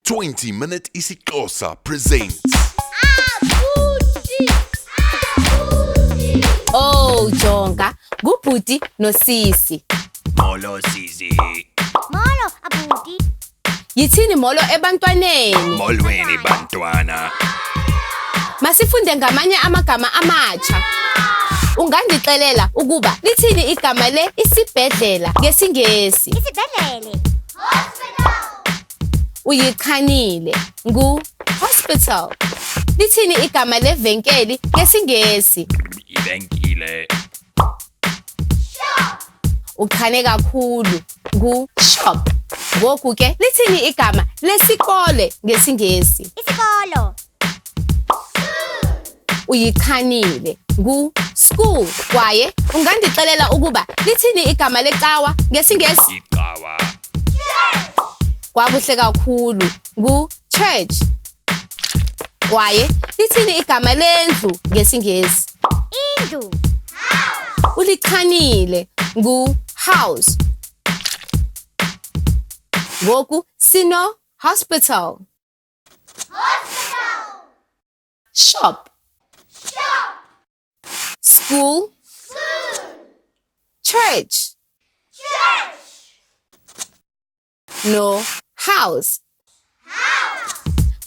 20-minute isiXhosa presents. Oh, Jonga, ngubhuti nosisi. Molo sisi. Molo Abuti. Yithini molo ebantwaneni? Molweni bantwana. Masifunde ngamanye amagama amatsha. Ungandixelela ukuba lithini igama le isibhedlela ngesingesi? Isibhedlele. Uyichanile. Hospital. Lithini igama levenkile ngesingesi? Ivenkile. Uchane kakhulu. Shop. Ngoku ke lithini igama lesikole ngesingesi? Isikolo. Uyichanile. School. Kwaye ungandixelela ukuba lithini igama lecawa ngesingesi? Icawa. Kwakuhle kakhulu. Church. Kwaye lithini igama lendlu ngesingesi? Indlu. Ulichanile. House. Ngoku sino hospital. Shop. School. Church. No house.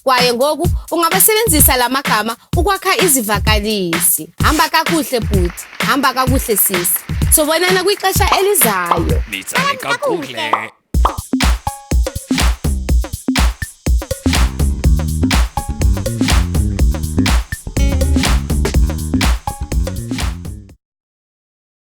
Kwaye ngoku ungabasebenzisa lamagama ukwakha izivakalisi. Hamba kakuhle bhuti, hamba kakuhle sisi. Sobonana kwixesha elizayo. Nitsale kakuhle.